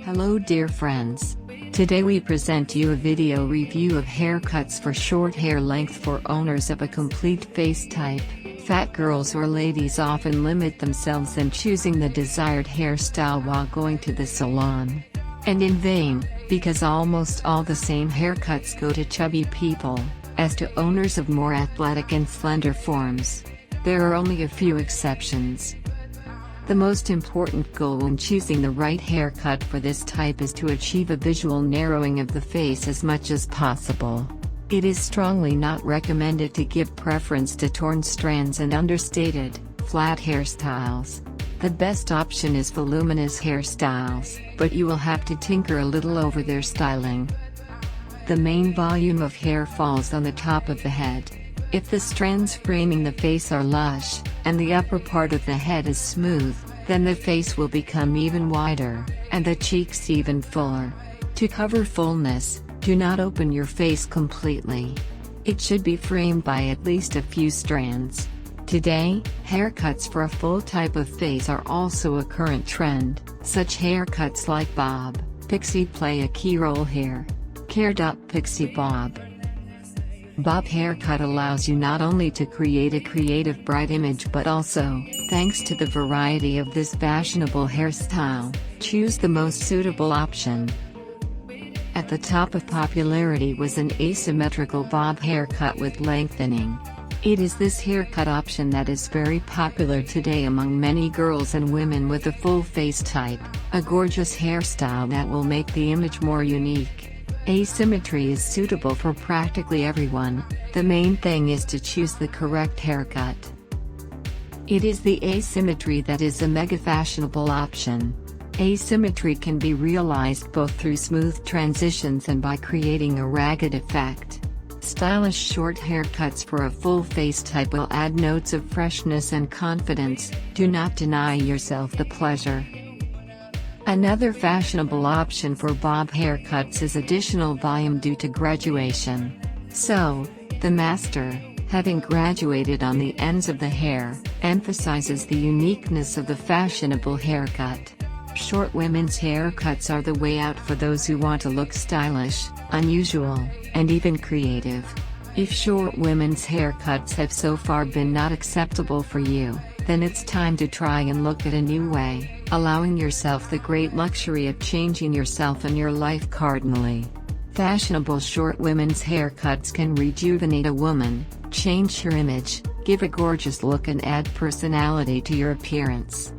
Hello dear friends. Today we present you a video review of haircuts for short hair length for owners of a complete face type. Fat girls or ladies often limit themselves in choosing the desired hairstyle while going to the salon. And in vain, because almost all the same haircuts go to chubby people, as to owners of more athletic and slender forms. There are only a few exceptions. The most important goal in choosing the right haircut for this type is to achieve a visual narrowing of the face as much as possible. It is strongly not recommended to give preference to torn strands and understated, flat hairstyles. The best option is voluminous hairstyles, but you will have to tinker a little over their styling. The main volume of hair falls on the top of the head. If the strands framing the face are lush, and the upper part of the head is smooth, then the face will become even wider, and the cheeks even fuller. To cover fullness, do not open your face completely. It should be framed by at least a few strands. Today, haircuts for a full type of face are also a current trend. Such haircuts like bob, pixie play a key role here. Caret pixie bob. Bob haircut allows you not only to create a creative bright image but also, thanks to the variety of this fashionable hairstyle, choose the most suitable option. At the top of popularity was an asymmetrical bob haircut with lengthening. It is this haircut option that is very popular today among many girls and women with a full face type, a gorgeous hairstyle that will make the image more unique. Asymmetry is suitable for practically everyone. The main thing is to choose the correct haircut. It is the asymmetry that is a mega fashionable option. Asymmetry can be realized both through smooth transitions and by creating a ragged effect. Stylish short haircuts for a full face type will add notes of freshness and confidence. Do not deny yourself the pleasure. Another fashionable option for bob haircuts is additional volume due to graduation. So, the master, having graduated on the ends of the hair, emphasizes the uniqueness of the fashionable haircut. Short women's haircuts are the way out for those who want to look stylish, unusual, and even creative. If short women's haircuts have so far been not acceptable for you, then it's time to try and look at a new way, allowing yourself the great luxury of changing yourself and your life cardinally. Fashionable short women's haircuts can rejuvenate a woman, change her image, give a gorgeous look and add personality to your appearance.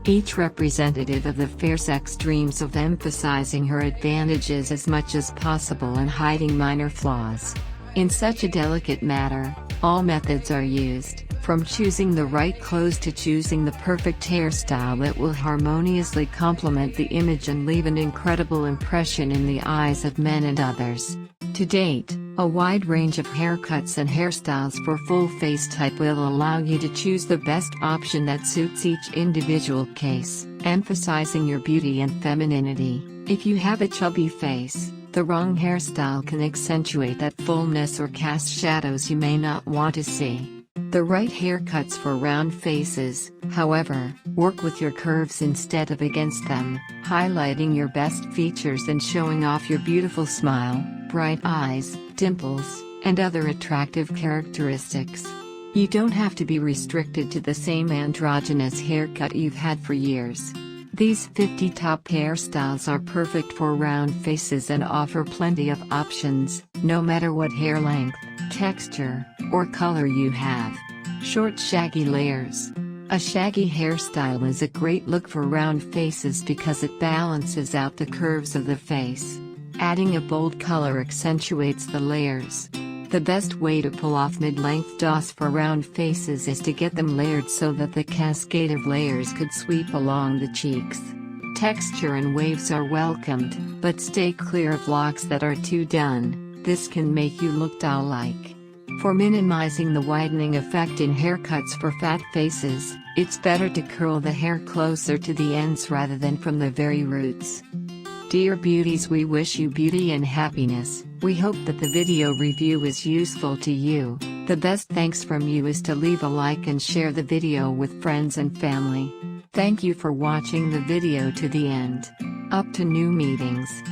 Each representative of the fair sex dreams of emphasizing her advantages as much as possible and hiding minor flaws. In such a delicate matter, all methods are used, from choosing the right clothes to choosing the perfect hairstyle that will harmoniously complement the image and leave an incredible impression in the eyes of men and others. To date, a wide range of haircuts and hairstyles for full face type will allow you to choose the best option that suits each individual case, emphasizing your beauty and femininity. If you have a chubby face, the wrong hairstyle can accentuate that fullness or cast shadows you may not want to see. The right haircuts for round faces, however, work with your curves instead of against them, highlighting your best features and showing off your beautiful smile, bright eyes, dimples, and other attractive characteristics. You don't have to be restricted to the same androgynous haircut you've had for years. These 50 top hairstyles are perfect for round faces and offer plenty of options, no matter what hair length, texture, or color you have. Short shaggy layers. A shaggy hairstyle is a great look for round faces because it balances out the curves of the face. Adding a bold color accentuates the layers. The best way to pull off mid-length dots for round faces is to get them layered so that the cascade of layers could sweep along the cheeks. Texture and waves are welcomed, but stay clear of locks that are too done. This can make you look doll-like. For minimizing the widening effect in haircuts for fat faces, it's better to curl the hair closer to the ends rather than from the very roots. Dear beauties, we wish you beauty and happiness. We hope that the video review is useful to you. The best thanks from you is to leave a like and share the video with friends and family. Thank you for watching the video to the end. Up to new meetings.